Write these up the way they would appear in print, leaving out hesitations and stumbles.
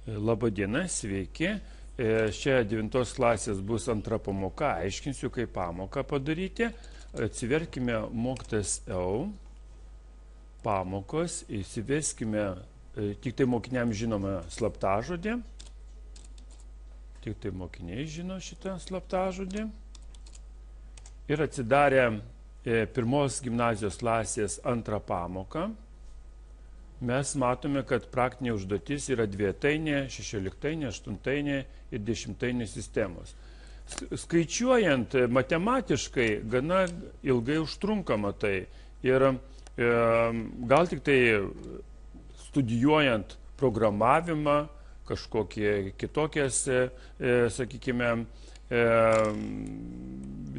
Labadiena, sveiki. Šia 9 klasės bus antra pamoka, aiškinsiu, kaip pamoką padaryti. Atsiverkime mokytojas EU, pamokos, įsiveskime tik tai mokiniams žinomą slaptažodį. Tik tai mokiniai žino šitą slaptažodį. Ir atsidarę pirmos gimnazijos klasės antrą pamoką, mes matome, kad praktinė užduotis yra dvietainė, 16-tainė, 8-tainė ir 10-tainė sistemos. Skaičiuojant matematiškai gana ilgai užtrunkama tai ir gal tik tai studijuojant programavimą, kažkokie kitokias, sakykime,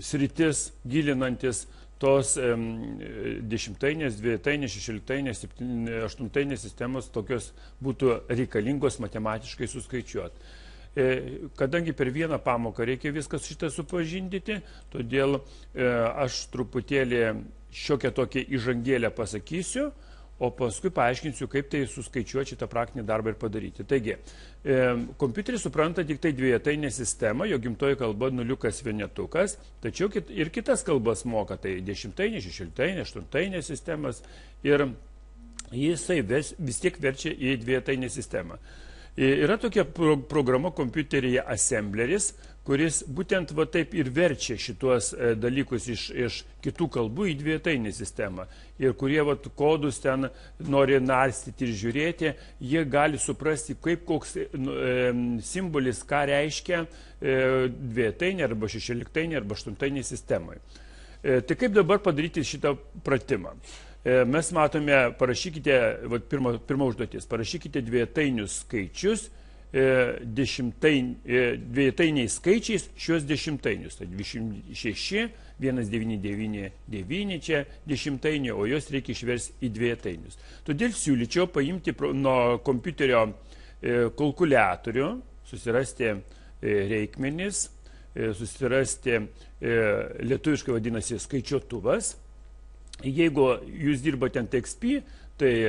sritis gilinantis, tos 10-tainės, 2-tainės, 16-tainės, 8-tainės sistemos tokios būtų reikalingos matematiškai suskaičiuoti. Kadangi per vieną pamoką reikia viskas šitą supažindyti, todėl aš truputėlį šiokią tokią įžangėlę pasakysiu, o paskui paaiškinsiu, kaip tai suskaičiuoti šitą praktinį darbą ir padaryti. Taigi, kompiuteris supranta tik tai dvietainę sistemą, jo gimtoji kalba nuliukas vienetukas, tačiau ir kitas kalbas moka, tai 10-tainė, 16-tainė, 8-tainė sistemas, ir jisai vis tiek verčia į dvietainę sistemą. Yra tokia programa kompiuteryje assembleris, kuris būtent va taip ir verčia šituos dalykus iš kitų kalbų į dvietainę sistemą. Ir kurie va kodus ten nori narstyti ir žiūrėti, jie gali suprasti, kaip koks simbolis, ką reiškia dvietainė arba 16-tainė arba 8-tainė sistemai. Tai kaip dabar padaryti šitą pratimą? Mes matome, parašykite, pirma užduotis, parašykite dvietainius skaičius, dvietainiais skaičiais šios dešimtainius. Tai 26, 1999 čia dešimtainė, o jos reikia išversti į dvietainius. Todėl siūlyčiau paimti nuo kompiuterio kalkuliatorių, susirasti reikmenis, susirasti lietuviškai vadinasi skaičiuotuvas. Jeigu jūs dirbate ant XP, tai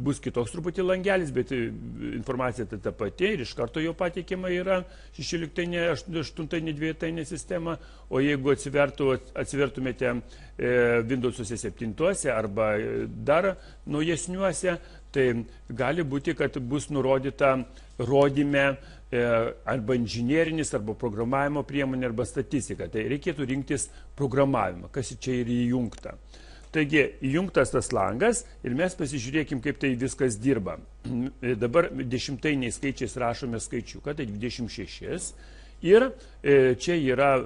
bus kitoks truputį langelis, bet informacija tai ta pati ir iš karto jau pateikiama yra 16-tainė, 8-tainė, 2-tainė sistema, o jeigu atsivertumėte Windows 7 arba dar naujesniuose, tai gali būti, kad bus nurodyta rodyme arba inžinierinis, arba programavimo priemonė, arba statistika. Tai reikėtų rinktis programavimą, kas čia ir įjungta. Taigi, įjungtas tas langas ir mes pasižiūrėkim, kaip tai viskas dirba. Dabar dešimtainiais skaičiais rašome skaičiuką, tai 26. Ir čia yra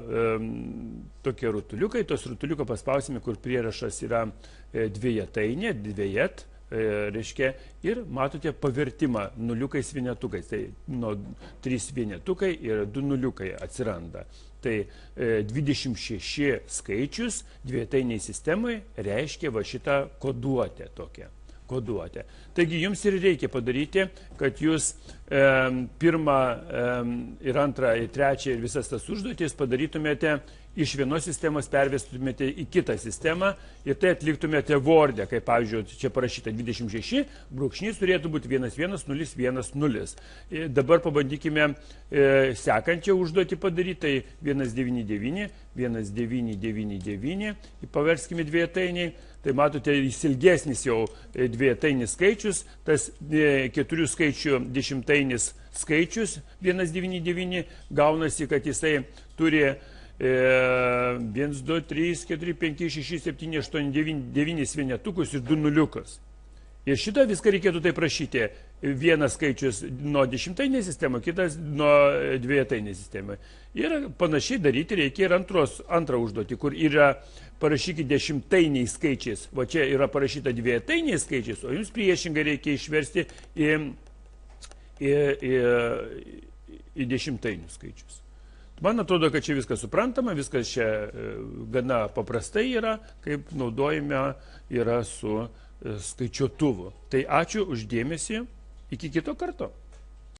tokie rutuliukai, tos rutuliuką paspausime, kur prierašas yra dvietainė, dviet, reiškia, ir matote pavertimą nuliukais vienetukais. Tai nuo 3 vienetukai ir 2 nuliukai atsiranda. Tai 26 skaičius dvietainiai sistemai reiškia va šitą koduotę tokią. Koduotę. Taigi jums ir reikia padaryti, kad jūs pirmą ir antrą ir trečią ir visas tas užduotis padarytumėte iš vienos sistemos, pervestumėte į kitą sistemą ir tai atliktumėte Word'e, kaip pavyzdžiui, čia parašyta 26, brūkšnys turėtų būti 110110. Dabar pabandykime sekančią užduotį padaryti, tai 199, 1999, paverskime dvietainiai. Tai matote, jis ilgesnis jau dvietainis skaičius, tas 4 skaičių dešimtainis skaičius 199 gaunasi, kad jisai turi 1, 2, 3, 4, 5, 6, 7, 8, 9 vienetukus ir 2 nuliukus. Ir šitą viską reikėtų taip rašyti. Vienas skaičius nuo dešimtainės sistemos, kitas nuo dvietainės sistemos. Ir panašiai daryti reikia ir antrą užduotį, kur yra parašykite dešimtainiais skaičiais. Va čia yra parašyta dvietainiais skaičiais, o jums priešingai reikia išversti į dešimtainius skaičius. Man atrodo, kad čia viskas suprantama, viskas čia gana paprastai yra, kaip naudojame yra su skaičiuotuvu. Tai ačiū uždėmesį, iki kito karto.